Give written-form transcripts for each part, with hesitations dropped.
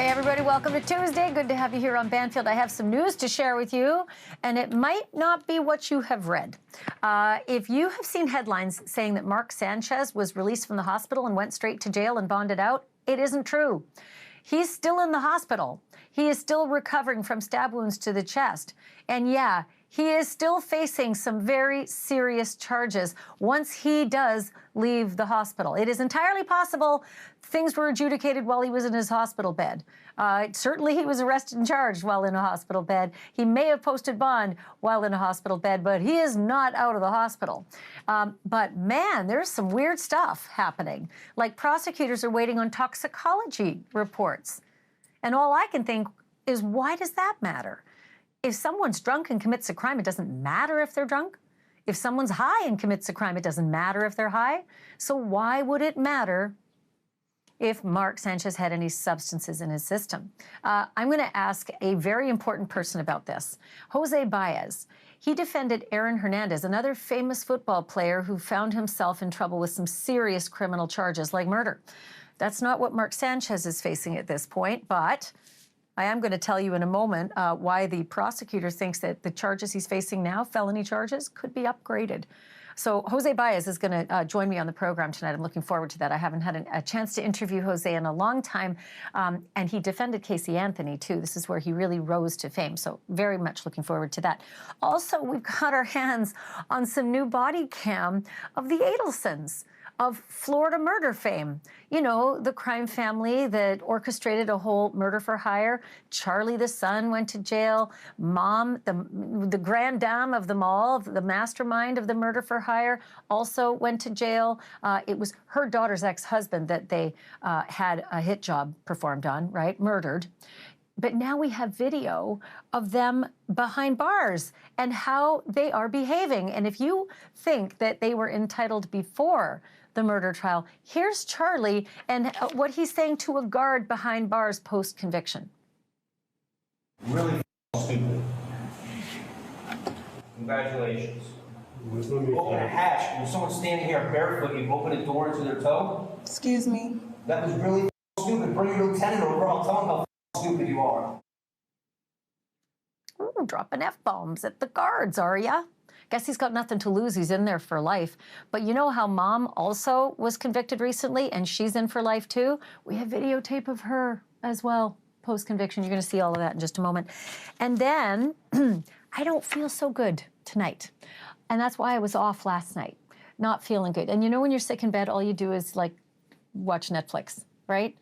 Hey everybody, welcome to Tuesday. Good to have you here on Banfield. I have some news to share with you, and it might not be what you have read. If you have seen headlines saying that Mark Sanchez was released from the hospital and went straight to jail and bonded out, it isn't true. He's still in the hospital. He is still recovering from stab wounds to the chest. And yeah, he is still facing some very serious charges once he does leave the hospital. It is entirely possible things were adjudicated while he was in his hospital bed. Certainly he was arrested and charged while in a hospital bed. He may have posted bond while in a hospital bed, but he is not out of the hospital. But man, there's some weird stuff happening. Like prosecutors are waiting on toxicology reports. And all I can think is, why does that matter? If someone's drunk and commits a crime, it doesn't matter if they're drunk. If someone's high and commits a crime, it doesn't matter if they're high. So why would it matter if Mark Sanchez had any substances in his system? I'm going to ask a very important person about this. Jose Baez. He defended Aaron Hernandez, another famous football player who found himself in trouble with some serious criminal charges like murder. That's not what Mark Sanchez is facing at this point, but I am going to tell you in a moment why the prosecutor thinks that the charges he's facing now, felony charges, could be upgraded. So Jose Baez is going to join me on the program tonight. I'm looking forward to that. I haven't had a chance to interview Jose in a long time, and he defended Casey Anthony, too. This is where he really rose to fame, so very much looking forward to that. Also, we've got our hands on some new body cam of the Adelsons, of Florida murder fame. You know, the crime family that orchestrated a whole murder for hire. Charlie, the son, went to jail. Mom, the grand dame of them all, the mastermind of the murder for hire, also went to jail. It was her daughter's ex-husband that they had a hit job performed on, right? Murdered. But now we have video of them behind bars and how they are behaving. And if you think that they were entitled before the murder trial, here's Charlie and what he's saying to a guard behind bars post-conviction. Really stupid. Congratulations. Open a hatch. When someone's standing here barefoot, you open a door into their toe? Excuse me? That was really stupid. Bring your lieutenant over. I'll tell him how stupid you are. Ooh, dropping F-bombs at the guards, are ya? Guess he's got nothing to lose. He's in there for life. But you know how Mom also was convicted recently, and she's in for life too? We have videotape of her as well, post-conviction. You're going to see all of that in just a moment. And then, I don't feel so good tonight. And that's why I was off last night, not feeling good. And you know when you're sick in bed, all you do is, like, watch Netflix, right?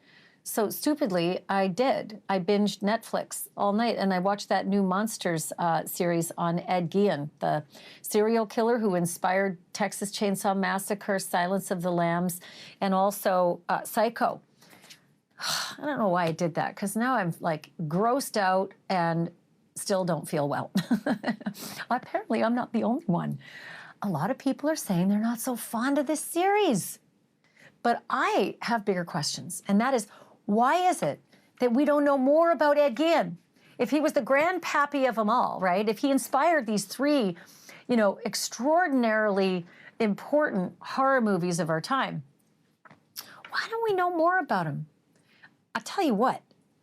So stupidly, I did. I binged Netflix all night, and I watched that new Monsters series on Ed Gein, the serial killer who inspired Texas Chainsaw Massacre, Silence of the Lambs, and also Psycho. I don't know why I did that, because now I'm like grossed out and still don't feel well. Apparently, I'm not the only one. A lot of people are saying they're not so fond of this series. But I have bigger questions, and that is, why is it that we don't know more about Ed Gein? If he was the grandpappy of them all, right? If he inspired these three, you know, extraordinarily important horror movies of our time, why don't we know more about him? I'll tell you what,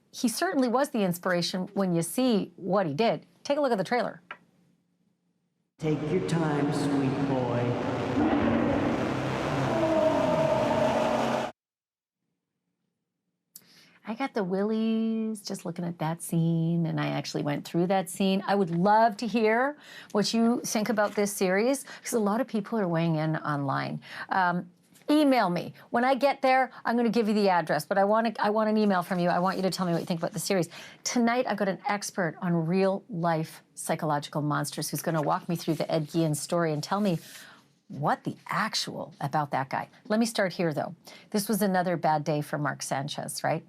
he certainly was the inspiration when you see what he did. Take a look at the trailer. Take your time, sweet boy. I got the willies just looking at that scene, and I actually went through that scene. I would love to hear what you think about this series, because a lot of people are weighing in online. Email me. When I get there, I'm going to give you the address, but I want an email from you. I want you to tell me what you think about the series. Tonight, I've got an expert on real-life psychological monsters who's going to walk me through the Ed Gein story and tell me what the actual about that guy. Let me start here, though. This was another bad day for Mark Sanchez, right?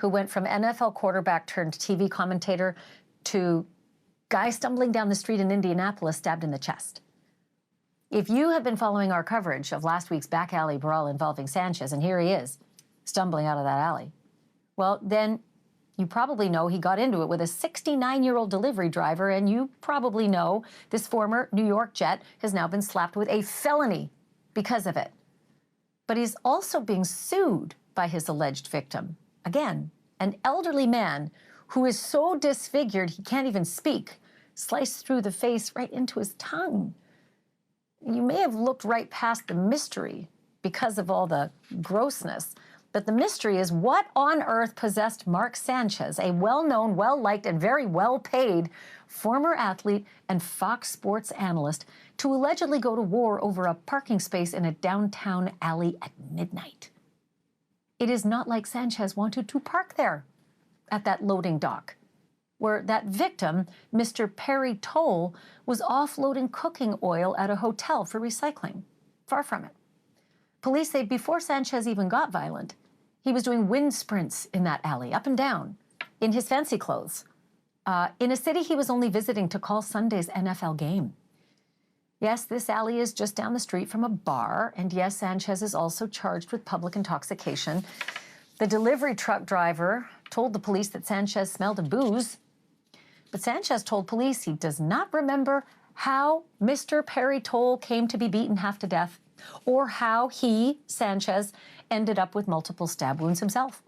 Who went from NFL quarterback turned TV commentator to guy stumbling down the street in Indianapolis stabbed in the chest. If you have been following our coverage of last week's back alley brawl involving Sanchez, and here he is, stumbling out of that alley, well, then you probably know he got into it with a 69-year-old delivery driver, and you probably know this former New York Jet has now been slapped with a felony because of it. But he's also being sued by his alleged victim. Again, an elderly man who is so disfigured he can't even speak, sliced through the face right into his tongue. You may have looked right past the mystery because of all the grossness, but the mystery is what on earth possessed Mark Sanchez, a well-known, well-liked, and very well-paid former athlete and Fox Sports analyst, to allegedly go to war over a parking space in a downtown alley at midnight. It is not like Sanchez wanted to park there at that loading dock, where that victim, Mr. Perry Toll, was offloading cooking oil at a hotel for recycling. Far from it. Police say before Sanchez even got violent, he was doing wind sprints in that alley, up and down, in his fancy clothes, in a city he was only visiting to call Sunday's NFL game. Yes, this alley is just down the street from a bar, and yes, Sanchez is also charged with public intoxication. The delivery truck driver told the police that Sanchez smelled of booze, but Sanchez told police he does not remember how Mr. Perry Toll came to be beaten half to death, or how he, Sanchez, ended up with multiple stab wounds himself.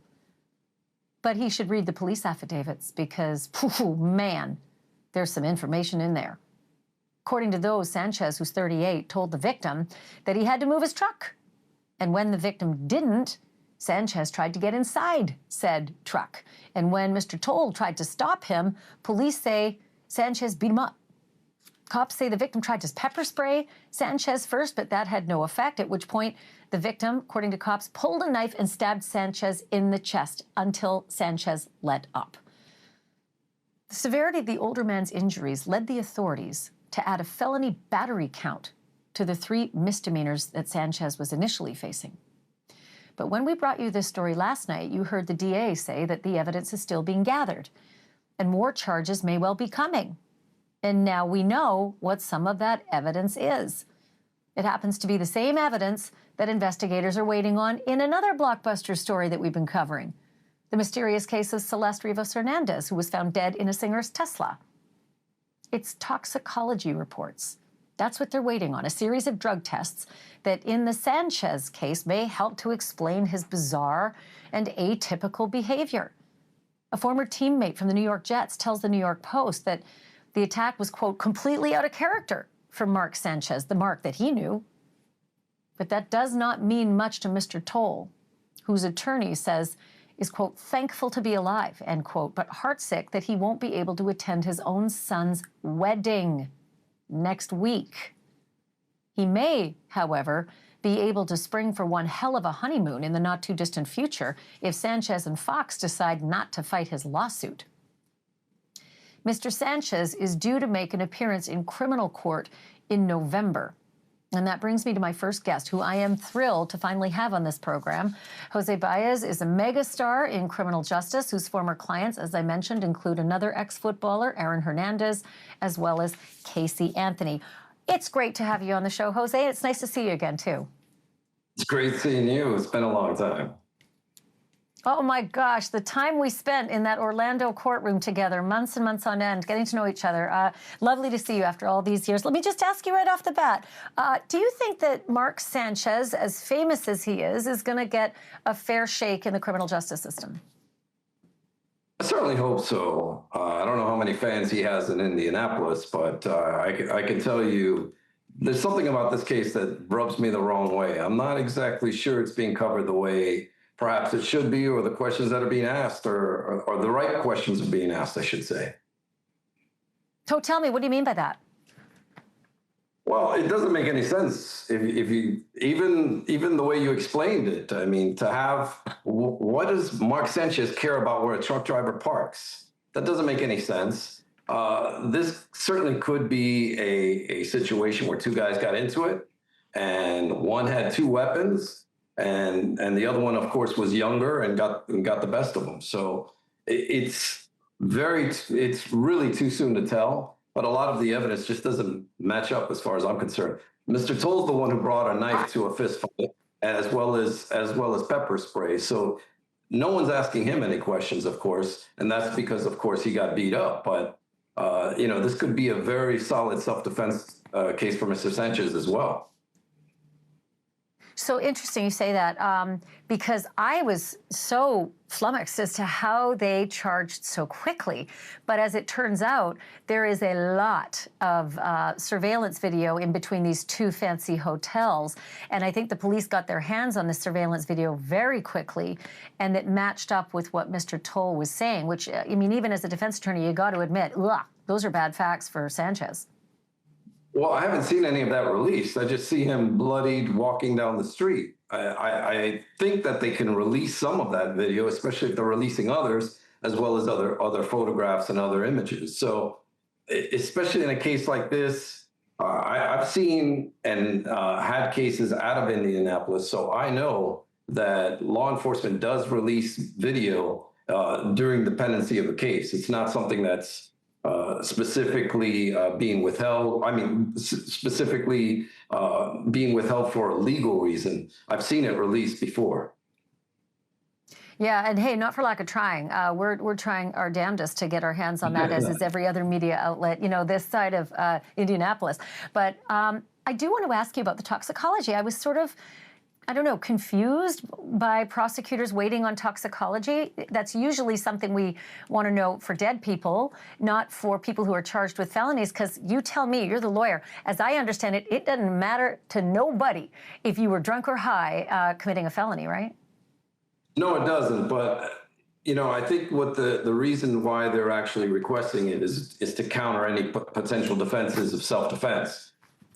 But he should read the police affidavits because, man, there's some information in there. According to those, Sanchez, who's 38, told the victim that he had to move his truck. And when the victim didn't, Sanchez tried to get inside said truck. And when Mr. Toll tried to stop him, police say Sanchez beat him up. Cops say the victim tried to pepper spray Sanchez first, but that had no effect, at which point the victim, according to cops, pulled a knife and stabbed Sanchez in the chest until Sanchez let up. The severity of the older man's injuries led the authorities to add a felony battery count to the 3 misdemeanors that Sanchez was initially facing. But when we brought you this story last night, you heard the DA say that the evidence is still being gathered and more charges may well be coming. And now we know what some of that evidence is. It happens to be the same evidence that investigators are waiting on in another blockbuster story that we've been covering, the mysterious case of Celeste Rivas Hernandez, who was found dead in a singer's Tesla. It's toxicology reports. That's what they're waiting on, a series of drug tests that in the Sanchez case may help to explain his bizarre and atypical behavior. A former teammate from the New York Jets tells the New York Post that the attack was, quote, completely out of character for Mark Sanchez, the Mark that he knew. But that does not mean much to Mr. Toll, whose attorney says is, quote, thankful to be alive, end quote, but heartsick that he won't be able to attend his own son's wedding next week. He may, however, be able to spring for one hell of a honeymoon in the not-too-distant future if Sanchez and Fox decide not to fight his lawsuit. Mr. Sanchez is due to make an appearance in criminal court in November. And that brings me to my first guest, who I am thrilled to finally have on this program. Jose Baez is a megastar in criminal justice, whose former clients, as I mentioned, include another ex-footballer, Aaron Hernandez, as well as Casey Anthony. It's great to have you on the show, Jose. It's nice to see you again, too. It's great seeing you. It's been a long time. Oh, my gosh, the time we spent in that Orlando courtroom together, months and months on end, getting to know each other. Lovely to see you after all these years. Let me just ask you right off the bat, do you think that Mark Sanchez, as famous as he is going to get a fair shake in the criminal justice system? I certainly hope so. I don't know how many fans he has in Indianapolis, but I can tell you there's something about this case that rubs me the wrong way. I'm not exactly sure it's being covered the way perhaps it should be, or the questions that are being asked, or the right questions are being asked, I should say. So tell me, what do you mean by that? Well, it doesn't make any sense if you even the way you explained it. I mean, to have what does Mark Sanchez care about where a truck driver parks? That doesn't make any sense. This certainly could be a situation where 2 guys got into it, and one had 2 weapons. And the other one, of course, was younger and got the best of them. So it's really too soon to tell. But a lot of the evidence just doesn't match up as far as I'm concerned. Mr. Toll's the one who brought a knife to a fist fight, as well as pepper spray. So no one's asking him any questions, of course, and that's because, of course, he got beat up. But this could be a very solid self-defense case for Mr. Sanchez as well. So interesting you say that, because I was so flummoxed as to how they charged so quickly. But as it turns out, there is a lot of surveillance video in between these two fancy hotels. And I think the police got their hands on the surveillance video very quickly, and it matched up with what Mr. Toll was saying, which, I mean, even as a defense attorney, you got to admit, ugh, those are bad facts for Sanchez. Well, I haven't seen any of that released. I just see him bloodied walking down the street. I think that they can release some of that video, especially if they're releasing others, as well as other photographs and other images. So, especially in a case like this, I've seen and had cases out of Indianapolis, so I know that law enforcement does release video during the pendency of a case. It's not something that's specifically being withheld. I mean, specifically being withheld for a legal reason. I've seen it released before. Yeah, and hey, not for lack of trying. We're trying our damnedest to get our hands on that, as is every other media outlet, you know, this side of Indianapolis. But I do want to ask you about the toxicology. I was sort of, I don't know, confused by prosecutors waiting on toxicology. That's usually something we want to know for dead people, not for people who are charged with felonies, because you tell me, you're the lawyer. As I understand it, it doesn't matter to nobody if you were drunk or high committing a felony, right? No, it doesn't. But, you know, I think what the reason why they're actually requesting it is to counter any potential defenses of self-defense.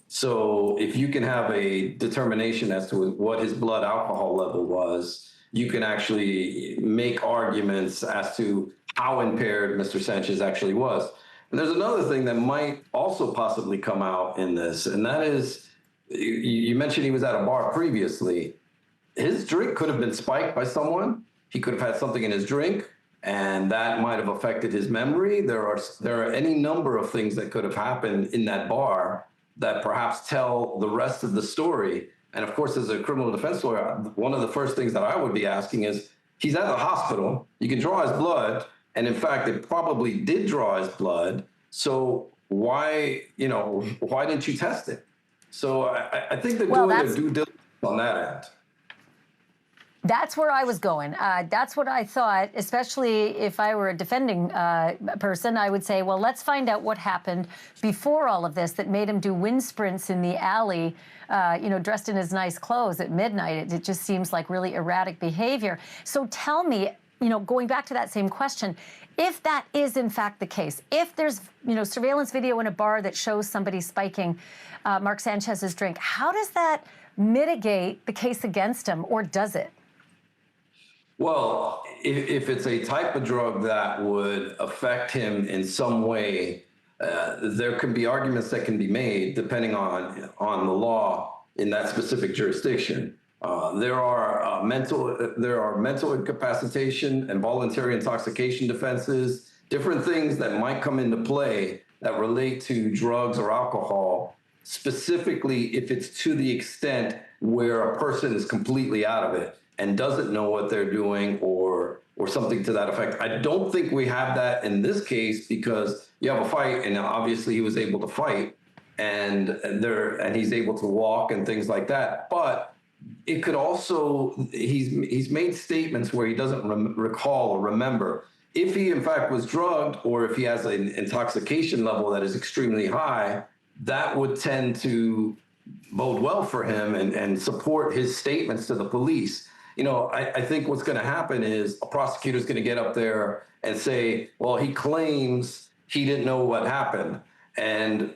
So if you can have a determination as to what his blood alcohol level was, you can actually make arguments as to how impaired Mr. Sanchez actually was. And there's another thing that might also possibly come out in this, and that is, you mentioned he was at a bar previously. His drink could have been spiked by someone. He could have had something in his drink, and that might have affected his memory. There are any number of things that could have happened in that bar that perhaps tell the rest of the story. And of course, as a criminal defense lawyer, one of the first things that I would be asking is, he's at the hospital, you can draw his blood, and in fact, it probably did draw his blood. So why didn't you test it? So I think they're doing their due diligence on that end. That's where I was going. That's what I thought, especially if I were a defending person. I would say, well, let's find out what happened before all of this that made him do wind sprints in the alley, dressed in his nice clothes at midnight. It just seems like really erratic behavior. So tell me, going back to that same question, if that is in fact the case, if there's, surveillance video in a bar that shows somebody spiking Mark Sanchez's drink, how does that mitigate the case against him, or does it? Well, if it's a type of drug that would affect him in some way, there can be arguments that can be made depending on the law in that specific jurisdiction. There are mental incapacitation and voluntary intoxication defenses, different things that might come into play that relate to drugs or alcohol, specifically if it's to the extent where a person is completely out of it and doesn't know what they're doing or something to that effect. I don't think we have that in this case because you have a fight, and obviously he was able to fight, and he's able to walk and things like that. But it could also, he's made statements where he doesn't recall or remember. If he in fact was drugged, or if he has an intoxication level that is extremely high, that would tend to bode well for him and support his statements to the police. I think what's going to happen is a prosecutor is going to get up there and say, well, he claims he didn't know what happened, and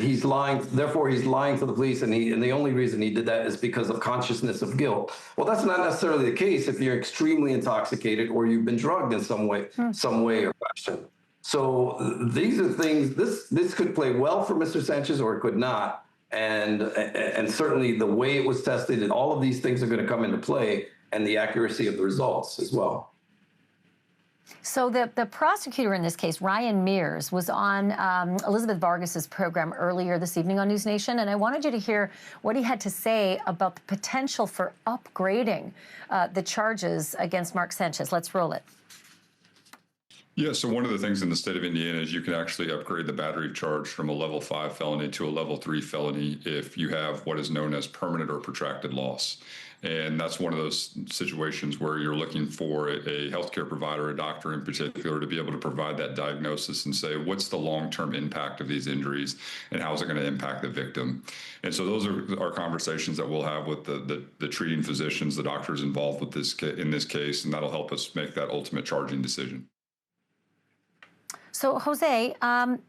he's lying. Therefore, he's lying to the police, and the only reason he did that is because of consciousness of guilt. Well, that's not necessarily the case if you're extremely intoxicated or you've been drugged in some way or fashion. So these are things. This could play well for Mr. Sanchez, or it could not. And certainly the way it was tested and all of these things are going to come into play, and the accuracy of the results as well. So the prosecutor in this case, Ryan Mears, was on Elizabeth Vargas's program earlier this evening on NewsNation, and I wanted you to hear what he had to say about the potential for upgrading the charges against Mark Sanchez. Let's roll it. Yeah, so one of the things in the state of Indiana is you can actually upgrade the battery charge from a level 5 felony to a level 3 felony if you have what is known as permanent or protracted loss. And that's one of those situations where you're looking for a healthcare provider, a doctor in particular, to be able to provide that diagnosis and say, what's the long-term impact of these injuries and how is it going to impact the victim? And so those are our conversations that we'll have with the treating physicians, the doctors involved with this in this case, and that'll help us make that ultimate charging decision. So, Jose,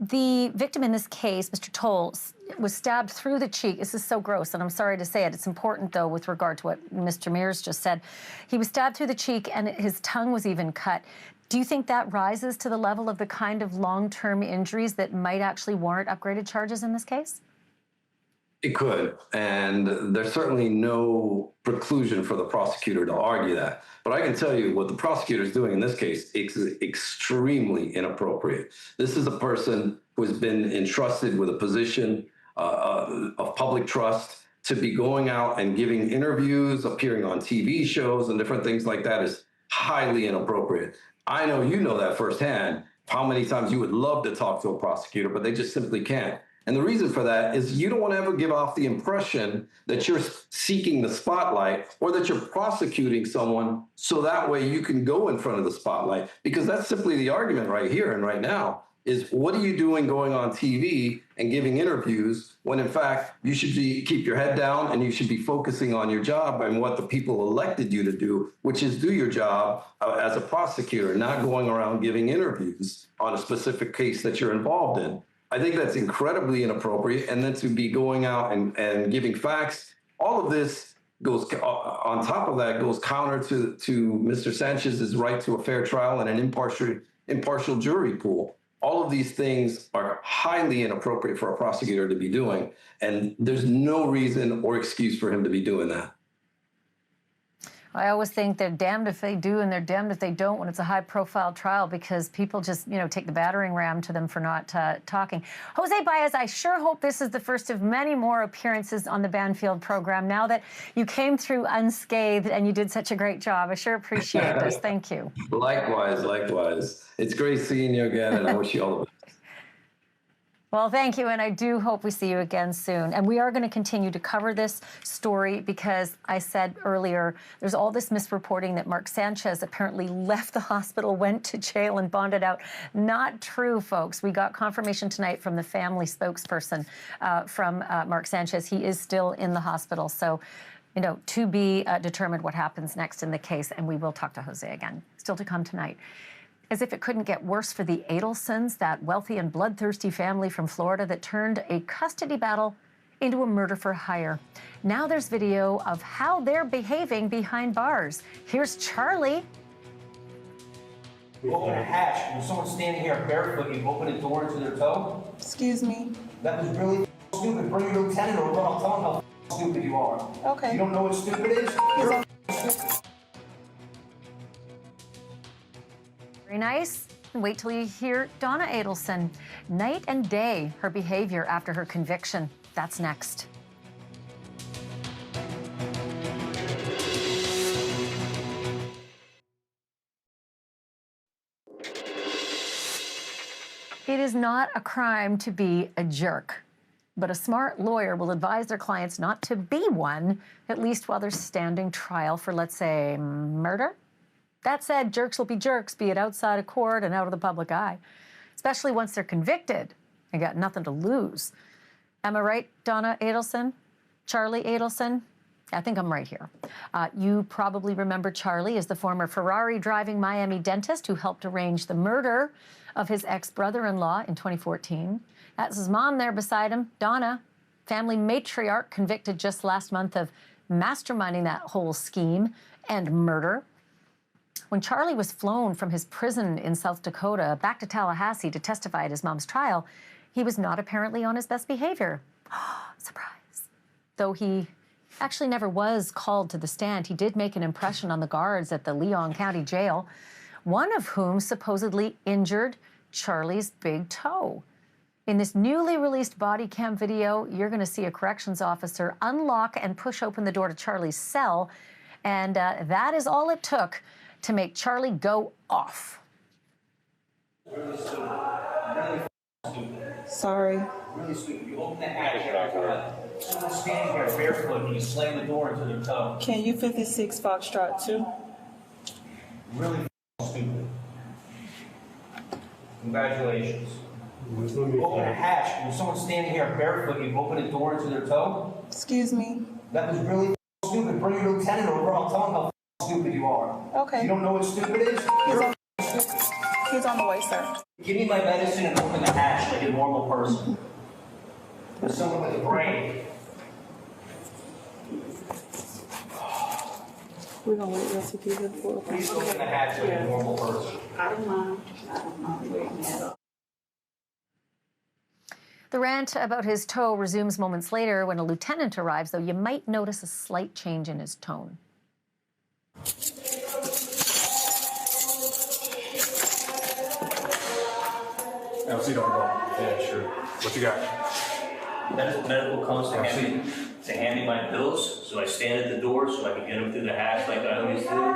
the victim in this case, Mr. Toll, was stabbed through the cheek. This is so gross, and I'm sorry to say it. It's important, though, with regard to what Mr. Mears just said. He was stabbed through the cheek, and his tongue was even cut. Do you think that rises to the level of the kind of long-term injuries that might actually warrant upgraded charges in this case? It could, and there's certainly no preclusion for the prosecutor to argue that. But I can tell you what the prosecutor is doing in this case is extremely inappropriate. This is a person who has been entrusted with a position of public trust to be going out and giving interviews, appearing on TV shows and different things like that is highly inappropriate. I know you know that firsthand, how many times you would love to talk to a prosecutor, but they just simply can't. And the reason for that is you don't want to ever give off the impression that you're seeking the spotlight or that you're prosecuting someone so that way you can go in front of the spotlight, because that's simply the argument right here and right now is what are you doing going on TV and giving interviews when in fact you should keep your head down and you should be focusing on your job and what the people elected you to do, which is do your job as a prosecutor, not going around giving interviews on a specific case that you're involved in. I think that's incredibly inappropriate. And then to be going out and giving facts, all of this goes on top of that goes counter to Mr. Sanchez's right to a fair trial and an impartial jury pool. All of these things are highly inappropriate for a prosecutor to be doing. And there's no reason or excuse for him to be doing that. I always think they're damned if they do and they're damned if they don't when it's a high-profile trial, because people just, take the battering ram to them for not talking. Jose Baez, I sure hope this is the first of many more appearances on the Banfield program now that you came through unscathed and you did such a great job. I sure appreciate this. Thank you. Likewise, likewise. It's great seeing you again, and I wish you all the best. Well, thank you, and I do hope we see you again soon. And we are going to continue to cover this story because I said earlier, there's all this misreporting that Mark Sanchez apparently left the hospital, went to jail, and bonded out. Not true, folks. We got confirmation tonight from the family spokesperson from Mark Sanchez. He is still in the hospital. So, to be determined what happens next in the case, and we will talk to Jose again. Still to come tonight. As if it couldn't get worse for the Adelsons, that wealthy and bloodthirsty family from Florida that turned a custody battle into a murder for hire. Now there's video of how they're behaving behind bars. Here's Charlie. You open a hatch, and someone's standing here barefoot, you open a door into their toe? Excuse me. That was really stupid. Bring your lieutenant over, I'll tell him how stupid you are. Okay. You don't know what stupid is? You're stupid. Very nice. Wait till you hear Donna Adelson. Night and day, her behavior after her conviction. That's next. It is not a crime to be a jerk, but a smart lawyer will advise their clients not to be one, at least while they're standing trial for, let's say, murder. That said, jerks will be jerks, be it outside of court and out of the public eye, especially once they're convicted and got nothing to lose. Am I right, Donna Adelson? Charlie Adelson? I think I'm right here. You probably remember Charlie as the former Ferrari-driving Miami dentist who helped arrange the murder of his ex-brother-in-law in 2014. That's his mom there beside him, Donna, family matriarch convicted just last month of masterminding that whole scheme and murder. When Charlie was flown from his prison in South Dakota back to Tallahassee to testify at his mom's trial, he was not apparently on his best behavior. Surprise. Though he actually never was called to the stand, he did make an impression on the guards at the Leon County Jail, one of whom supposedly injured Charlie's big toe. In this newly released body cam video, you're going to see a corrections officer unlock and push open the door to Charlie's cell, and that is all it took to make Charlie go off. Really stupid. Really stupid. Sorry. Really stupid. You open the hatch every time. Someone's standing here barefoot and you slam the door into their toe. Can you 56 Foxtrot too? Really stupid. Congratulations. You open a hatch and someone's standing here barefoot and you open a door into their toe. Excuse me. That was really stupid. Bring your lieutenant over. I'll tell him how stupid you are. Okay. You don't know what stupid is? You're stupid. He's on the way, sir. Give me my medicine and open the hatch like a normal person. There's someone with a brain. We're gonna wait until see here for. Please open the hatch like a normal person. I don't mind. Waiting at all. The rant about his toe resumes moments later when a lieutenant arrives, though you might notice a slight change in his tone. LC don't go. Yeah, sure. What you got? Medical comes to hand me my pills, so I stand at the door so I can get them through the hatch like I always do.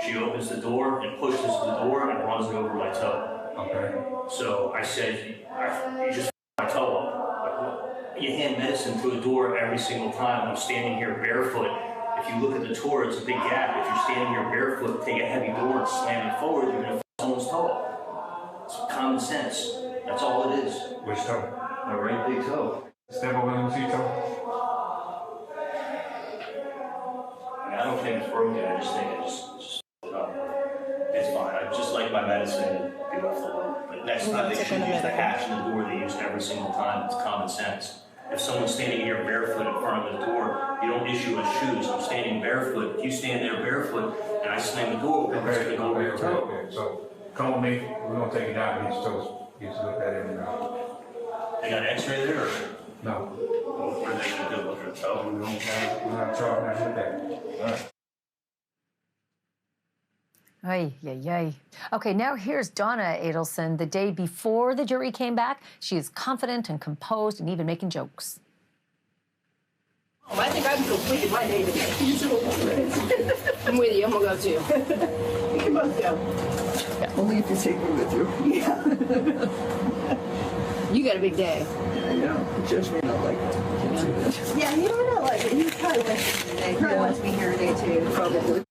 She opens the door and pushes the door and runs it over my toe. Okay. So I said, you just my toe up. Like, you hand medicine through a door every single time. I'm standing here barefoot. If you look at the door, it's a big gap. If you're standing here barefoot, take a heavy door and slam it forward, you're going to someone's toe up. It's common sense. That's all it is. Which toe? My right big toe. Step over and see toe. I mean, I don't think it's broken. I just think it's it's fine. I just like my medicine and be left alone. But next time they should use the hatch in the door they use every single time. It's common sense. If someone's standing here barefoot in front of the door, you don't issue us shoes. I'm standing barefoot. If you stand there barefoot and I slam the door open, it's going to go over your toe. Okay, so come with me. We're gonna take you down to his toes. Get you look at it now. They got an X-ray there, or No. what are they going to do with your toe? We're gonna try now. Look at it. All right. Ay, ay, ay. Okay, now here's Donna Adelson. The day before the jury came back, she is confident and composed and even making jokes. Oh, I think I'm completed my day today. I'm with you. I'm gonna go too. You can both go. Only if you take me with you. Yeah. You got a big day. I know. Judge me not like it. Yeah, you don't know like it. He probably wants to be here today too. Probably.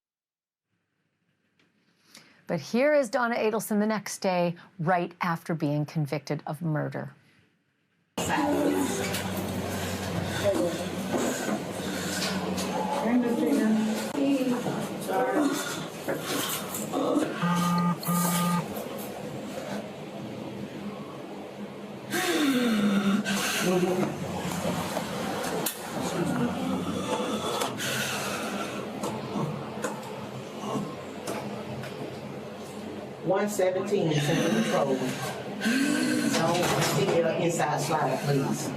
But here is Donna Adelson the next day, right after being convicted of murder. $117 is in control. So, stick your inside slider, please.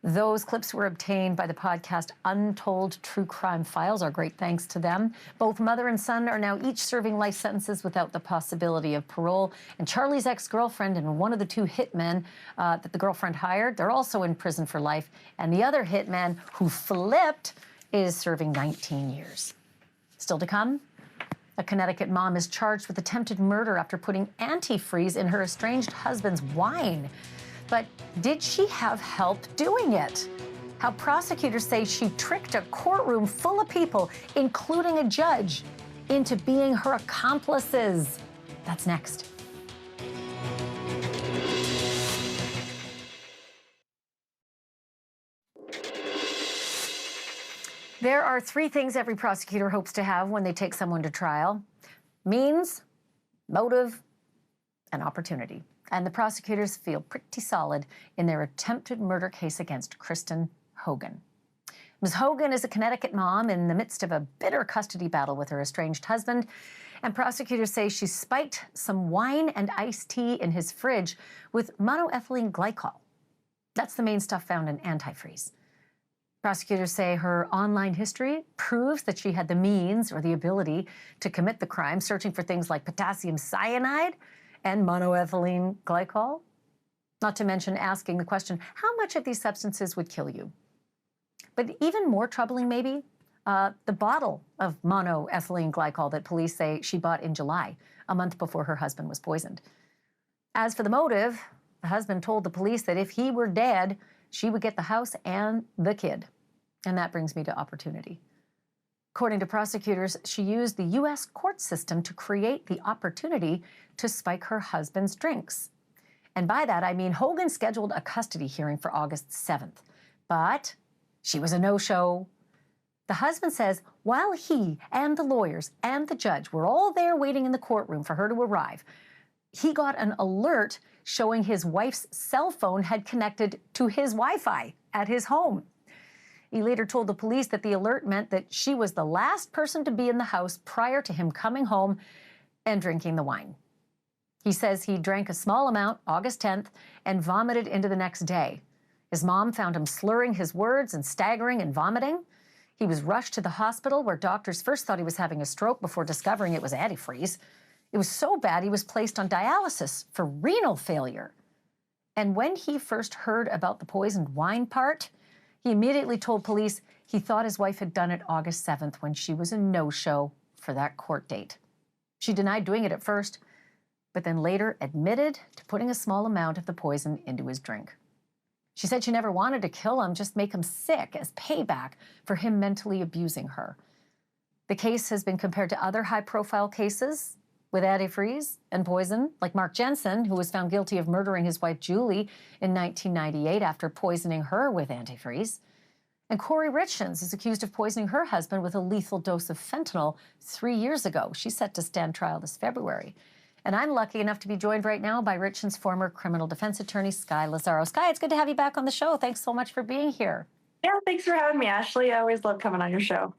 Those clips were obtained by the podcast Untold True Crime Files. Our great thanks to them. Both mother and son are now each serving life sentences without the possibility of parole. And Charlie's ex-girlfriend and one of the two hitmen that the girlfriend hired, they're also in prison for life. And the other hitman who flipped is serving 19 years. Still to come, a Connecticut mom is charged with attempted murder after putting antifreeze in her estranged husband's wine. But did she have help doing it? How prosecutors say she tricked a courtroom full of people, including a judge, into being her accomplices. That's next. There are three things every prosecutor hopes to have when they take someone to trial: means, motive, and opportunity. And the prosecutors feel pretty solid in their attempted murder case against Kristen Hogan. Ms. Hogan is a Connecticut mom in the midst of a bitter custody battle with her estranged husband, and prosecutors say she spiked some wine and iced tea in his fridge with monoethylene glycol. That's the main stuff found in Antifreeze. Prosecutors say her online history proves that she had the means or the ability to commit the crime, searching for things like potassium cyanide and monoethylene glycol. Not to mention asking the question, how much of these substances would kill you? But even more troubling, maybe, the bottle of monoethylene glycol that police say she bought in July, a month before her husband was poisoned. As for the motive, the husband told the police that if he were dead, she would get the house and the kid. And that brings me to opportunity. According to prosecutors, she used the U.S. court system to create the opportunity to spike her husband's drinks. And by that, I mean Hogan scheduled a custody hearing for August 7th. But she was a no-show. The husband says while he and the lawyers and the judge were all there waiting in the courtroom for her to arrive, he got an alert showing his wife's cell phone had connected to his Wi-Fi at his home. He later told the police that the alert meant that she was the last person to be in the house prior to him coming home and drinking the wine. He says he drank a small amount August 10th and vomited into the next day. His mom found him slurring his words and staggering and vomiting. He was rushed to the hospital where doctors first thought he was having a stroke before discovering it was antifreeze. It was so bad he was placed on dialysis for renal failure. And when he first heard about the poisoned wine part, he immediately told police he thought his wife had done it August 7th when she was a no-show for that court date. She denied doing it at first, but then later admitted to putting a small amount of the poison into his drink. She said she never wanted to kill him, just make him sick as payback for him mentally abusing her. The case has been compared to other high-profile cases with antifreeze and poison, like Mark Jensen, who was found guilty of murdering his wife Julie in 1998 after poisoning her with antifreeze. And Corey Richens is accused of poisoning her husband with a lethal dose of fentanyl 3 years ago. She's set to stand trial this February. And I'm lucky enough to be joined right now by Richens' former criminal defense attorney, Skye Lazaro. Skye, it's good to have you back on the show. Thanks so much for being here. Yeah, thanks for having me, Ashleigh. I always love coming on your show.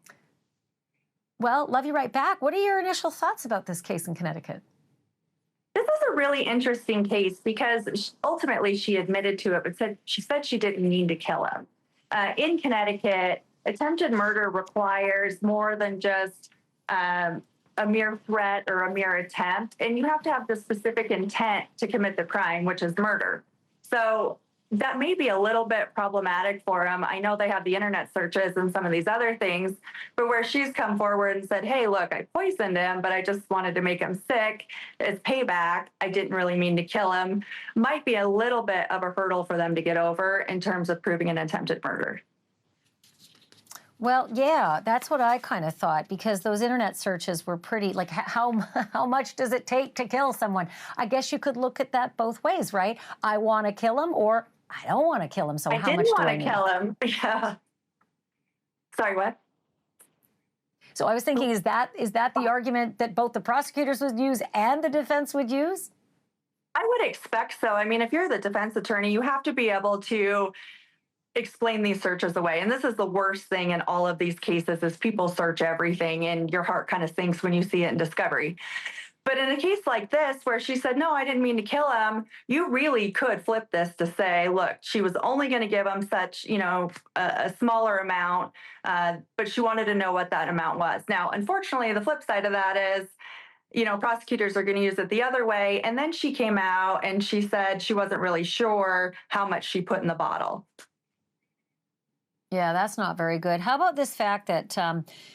Well, love you right back. What are your initial thoughts about this case in Connecticut? This is a really interesting case because ultimately she admitted to it, but she said she didn't mean to kill him. In Connecticut, attempted murder requires more than just a mere threat or a mere attempt, and you have to have the specific intent to commit the crime, which is murder. So that may be a little bit problematic for him. I know they have the internet searches and some of these other things, but where she's come forward and said, hey, look, I poisoned him, but I just wanted to make him sick as payback. I didn't really mean to kill him, might be a little bit of a hurdle for them to get over in terms of proving an attempted murder. Well, yeah, that's what I kind of thought, because those internet searches were pretty, like, how much does it take to kill someone? I guess you could look at that both ways, right? I want to kill him, or I don't want to kill him, so how much do I need? I didn't want to kill him, yeah. Sorry, what? So I was thinking, is that the argument that both the prosecutors would use and the defense would use? I would expect so. I mean, if you're the defense attorney, you have to be able to explain these searches away. And this is the worst thing in all of these cases is people search everything and your heart kind of sinks when you see it in discovery. But in a case like this, where she said, no, I didn't mean to kill him, you really could flip this to say, look, she was only going to give him such, a smaller amount, but she wanted to know what that amount was. Now, unfortunately, the flip side of that is, prosecutors are going to use it the other way. And then she came out and she said she wasn't really sure how much she put in the bottle. Yeah, that's not very good. How about this fact that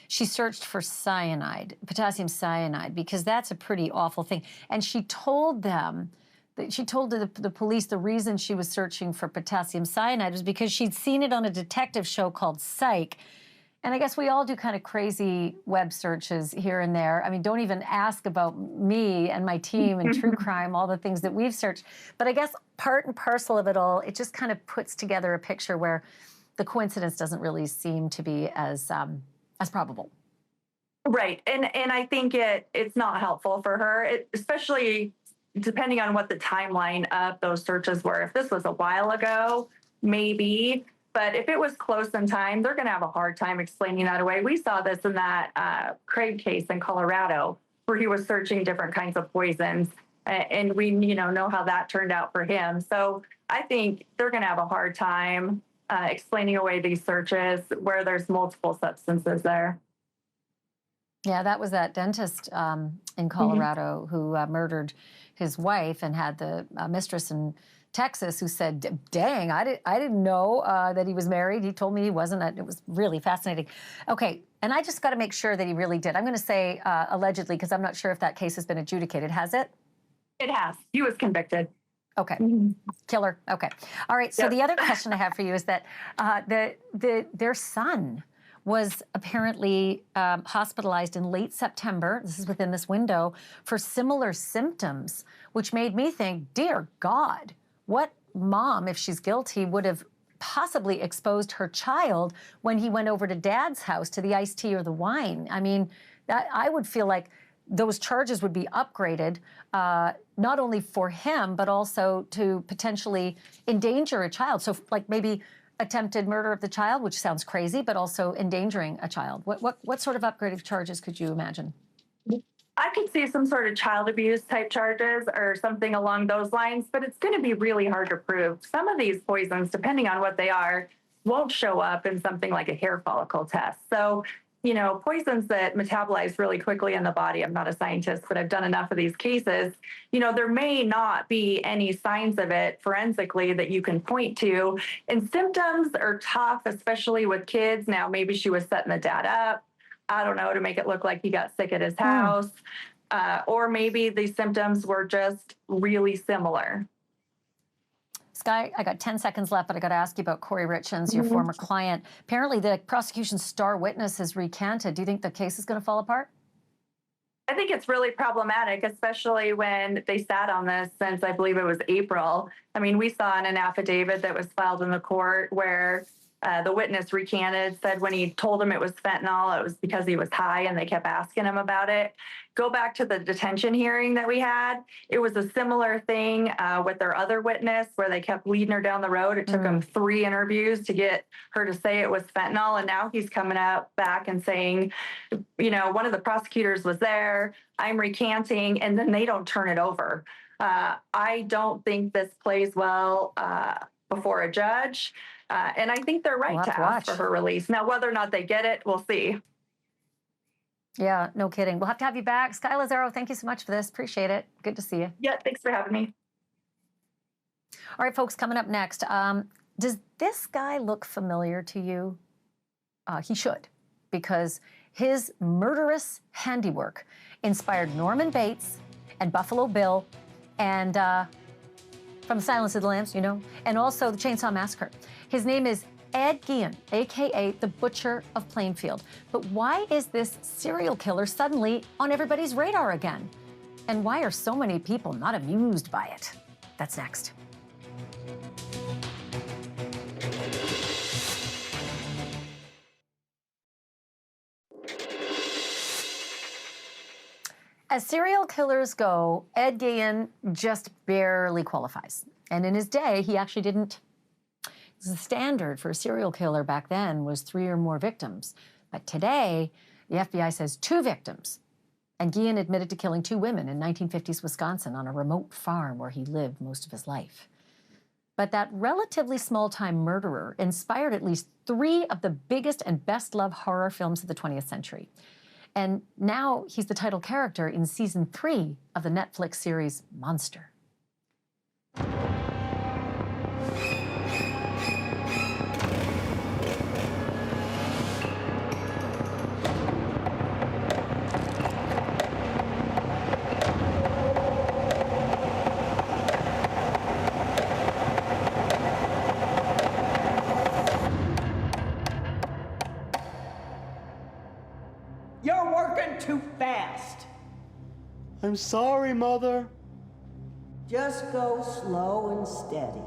she searched for cyanide, potassium cyanide, because that's a pretty awful thing. And she told them, she told the police the reason she was searching for potassium cyanide was because she'd seen it on a detective show called Psych. And I guess we all do kind of crazy web searches here and there. I mean, don't even ask about me and my team and true crime, all the things that we've searched. But I guess part and parcel of it all, it just kind of puts together a picture where the coincidence doesn't really seem to be as probable. Right. And I think it's not helpful for her, especially depending on what the timeline of those searches were. If this was a while ago, maybe. But if it was close in time, they're going to have a hard time explaining that away. We saw this in that Craig case in Colorado, where he was searching different kinds of poisons. And we, know how that turned out for him. So I think they're going to have a hard time explaining away these searches where there's multiple substances there. Yeah, that was that dentist in Colorado who murdered his wife and had the mistress in Texas who said, dang, I didn't know that he was married. He told me he wasn't. It was really fascinating. Okay, and I just got to make sure that he really did. I'm going to say allegedly because I'm not sure if that case has been adjudicated. Has it? It has. He was convicted. Okay. Killer. Okay. All right. So the other question I have for you is that their son was apparently hospitalized in late September, this is within this window, for similar symptoms, which made me think, dear God, what mom, if she's guilty, would have possibly exposed her child when he went over to dad's house to the iced tea or the wine? I mean, I would feel like those charges would be upgraded, not only for him, but also to potentially endanger a child. So like maybe attempted murder of the child, which sounds crazy, but also endangering a child. What sort of upgraded charges could you imagine? I could see some sort of child abuse type charges or something along those lines, but it's going to be really hard to prove. Some of these poisons, depending on what they are, won't show up in something like a hair follicle test. So, you know, poisons that metabolize really quickly in the body, I'm not a scientist, but I've done enough of these cases, you know, there may not be any signs of it forensically that you can point to. And symptoms are tough, especially with kids. Now, maybe she was setting the dad up, I don't know, to make it look like he got sick at his house. Or maybe these symptoms were just really similar. Sky, I got 10 seconds left, but I got to ask you about Corey Richens, your former client. Apparently, the prosecution's star witness has recanted. Do you think the case is going to fall apart? I think it's really problematic, especially when they sat on this since I believe it was April. I mean, we saw in an affidavit that was filed in the court where the witness recanted, said when he told him it was fentanyl, it was because he was high and they kept asking him about it. Go back to the detention hearing that we had. It was a similar thing with their other witness where they kept leading her down the road. It took them 3 interviews to get her to say it was fentanyl. And now he's coming out back and saying, you know, one of the prosecutors was there, I'm recanting, and then they don't turn it over. I don't think this plays well before a judge. And I think they're right to ask for her release. Now, whether or not they get it, we'll see. Yeah, no kidding. We'll have to have you back. Sky Lazaro, thank you so much for this. Appreciate it. Good to see you. Yeah, thanks for having me. All right, folks, coming up next. Does this guy look familiar to you? He should, because his murderous handiwork inspired Norman Bates and Buffalo Bill and from Silence of the Lambs, you know, and also the Chainsaw Massacre. His name is Ed Gein, a.k.a. the Butcher of Plainfield. But why is this serial killer suddenly on everybody's radar again? And why are so many people not amused by it? That's next. As serial killers go, Ed Gein just barely qualifies. And in his day, he actually didn't. The standard for a serial killer back then was 3 or more victims. But today, the FBI says 2 victims. And Gein admitted to killing 2 women in 1950s Wisconsin on a remote farm where he lived most of his life. But that relatively small-time murderer inspired at least 3 of the biggest and best-loved horror films of the 20th century. And now he's the title character in season 3 of the Netflix series Monster. You're working too fast. I'm sorry, Mother. Just go slow and steady.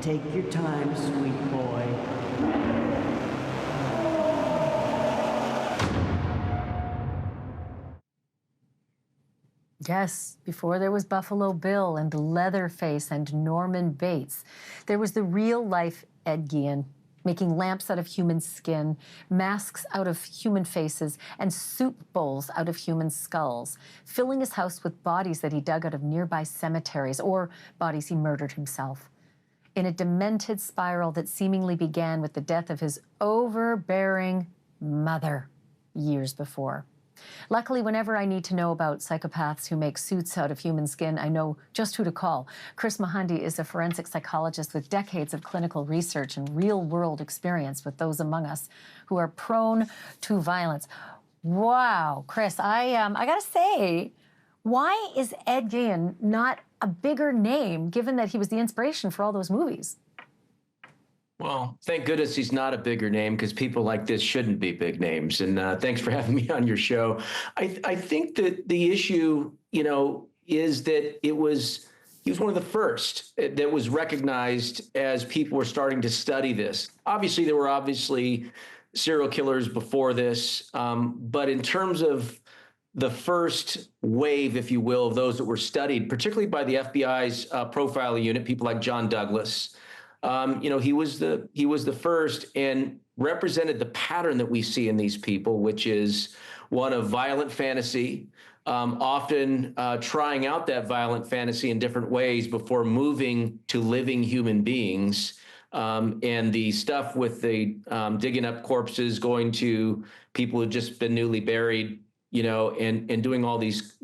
Take your time, sweet boy. Yes, before there was Buffalo Bill and Leatherface and Norman Bates, there was the real-life Ed Gein, making lamps out of human skin, masks out of human faces, and soup bowls out of human skulls, filling his house with bodies that he dug out of nearby cemeteries or bodies he murdered himself. In a demented spiral that seemingly began with the death of his overbearing mother years before. Luckily, whenever I need to know about psychopaths who make suits out of human skin, I know just who to call. Chris Mahandi is a forensic psychologist with decades of clinical research and real-world experience with those among us who are prone to violence. Wow, Chris, I gotta say, why is Ed Gein not a bigger name, given that he was the inspiration for all those movies? Well, thank goodness he's not a bigger name, because people like this shouldn't be big names. And thanks for having me on your show. I think that the issue, is that he was one of the first that was recognized as people were starting to study this. Obviously, there were serial killers before this, but in terms of the first wave, if you will, of those that were studied, particularly by the FBI's profiling unit, people like John Douglas. He was the first and represented the pattern that we see in these people, which is one of violent fantasy, often trying out that violent fantasy in different ways before moving to living human beings. And the stuff with the digging up corpses, going to people who've just been newly buried, and doing all these,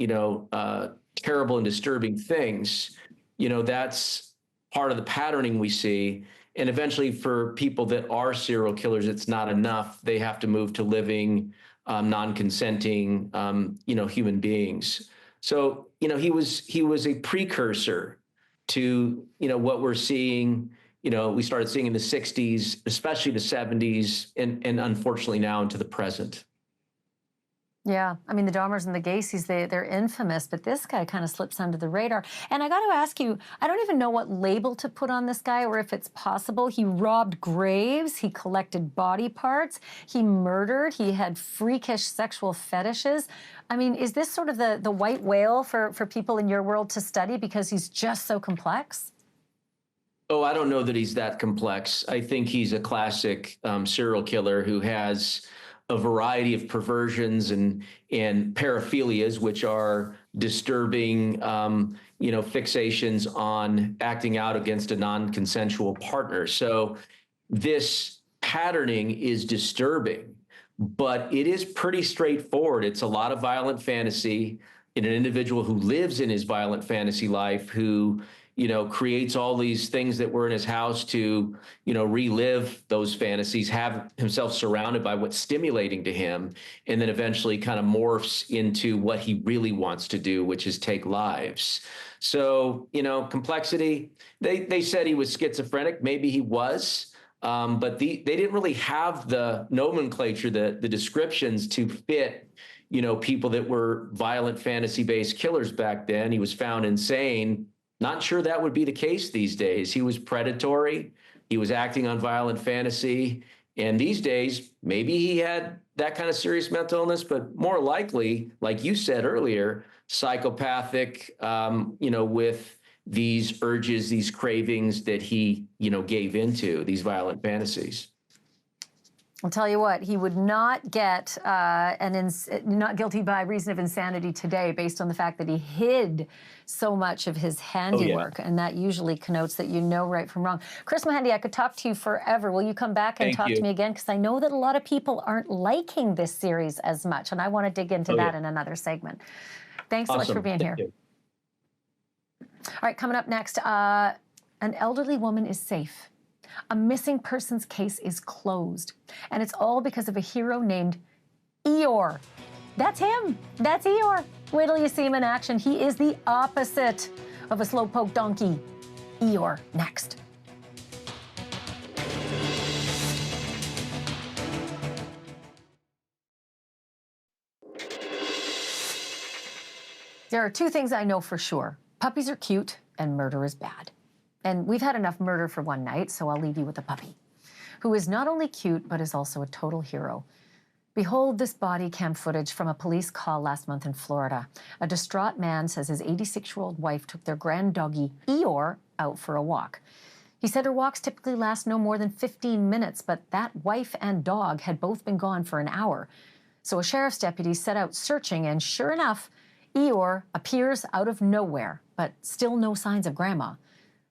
terrible and disturbing things, that's part of the patterning we see. And eventually for people that are serial killers, it's not enough. They have to move to living, non-consenting, human beings. So, he was a precursor to, what we're seeing, we started seeing in the 60s, especially the 70s, and unfortunately now into the present. Yeah, I mean, the Dahmers and the Gacy's, they're infamous, but this guy kind of slips under the radar. And I got to ask you, I don't even know what label to put on this guy or if it's possible. He robbed graves, he collected body parts, he murdered, he had freakish sexual fetishes. I mean, is this sort of the white whale for people in your world to study because he's just so complex? Oh, I don't know that he's that complex. I think he's a classic serial killer who has a variety of perversions and paraphilias, which are disturbing, fixations on acting out against a non-consensual partner. So this patterning is disturbing, but it is pretty straightforward. It's a lot of violent fantasy in an individual who lives in his violent fantasy life, who creates all these things that were in his house to, relive those fantasies, have himself surrounded by what's stimulating to him, and then eventually kind of morphs into what he really wants to do, which is take lives. So, complexity, they said he was schizophrenic. Maybe he was, but they didn't really have the nomenclature, the descriptions to fit, people that were violent fantasy-based killers back then. He was found insane. Not sure that would be the case these days. He was predatory. He was acting on violent fantasy. And these days, maybe he had that kind of serious mental illness, but more likely, like you said earlier, psychopathic, with these urges, these cravings that he, gave into, these violent fantasies. I'll tell you what, he would not get not guilty by reason of insanity today based on the fact that he hid so much of his handiwork. And that usually connotes that you know right from wrong. Chris Mahandi, I could talk to you forever. Will you come back and talk to me again? Because I know that a lot of people aren't liking this series as much, and I want to dig into that in another segment. Thanks so much for being here. All right, coming up next, an elderly woman is safe. A missing persons case is closed, and it's all because of a hero named Eeyore. That's him. That's Eeyore. Wait till you see him in action. He is the opposite of a slowpoke donkey. Eeyore, next. There are two things I know for sure. Puppies are cute and murder is bad. And we've had enough murder for one night, so I'll leave you with a puppy, who is not only cute, but is also a total hero. Behold this body cam footage from a police call last month in Florida. A distraught man says his 86-year-old wife took their grand doggy, Eeyore, out for a walk. He said her walks typically last no more than 15 minutes, but that wife and dog had both been gone for an hour. So a sheriff's deputy set out searching, and sure enough, Eeyore appears out of nowhere, but still no signs of Grandma.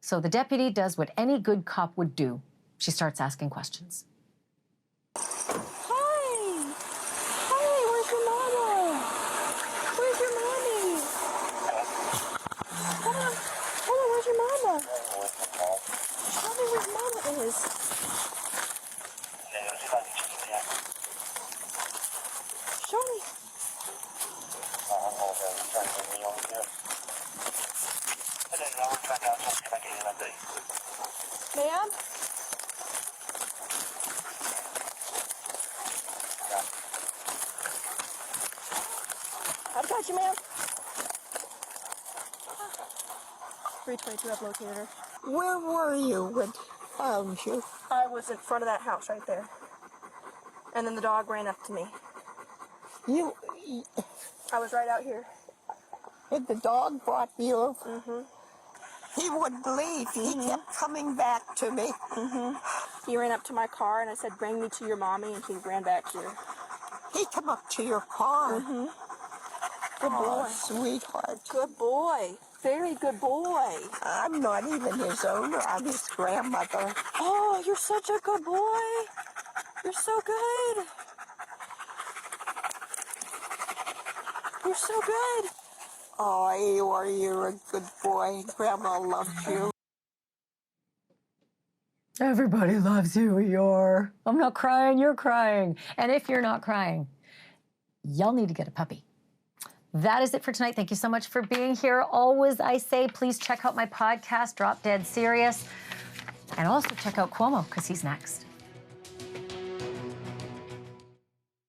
So the deputy does what any good cop would do. She starts asking questions. Hi. got you, ma'am. 322, I've located her. Where were you when he found you? I was in front of that house right there. And then the dog ran up to me. I was right out here. And the dog brought you? He wouldn't leave. He kept coming back to me. He ran up to my car and I said, bring me to your mommy, and he ran back here. He come up to your car? Good boy. Sweetheart. Good boy. Very good boy. I'm not even his owner. I'm his grandmother. Oh, you're such a good boy. You're so good. You're so good. Oh, you're a good boy. Grandma loves you. Everybody loves you, Eeyore. I'm not crying, you're crying. And if you're not crying, y'all need to get a puppy. That is it for tonight. Thank you so much for being here. Always, I say, please check out my podcast, Drop Dead Serious. And also check out Cuomo, because he's next.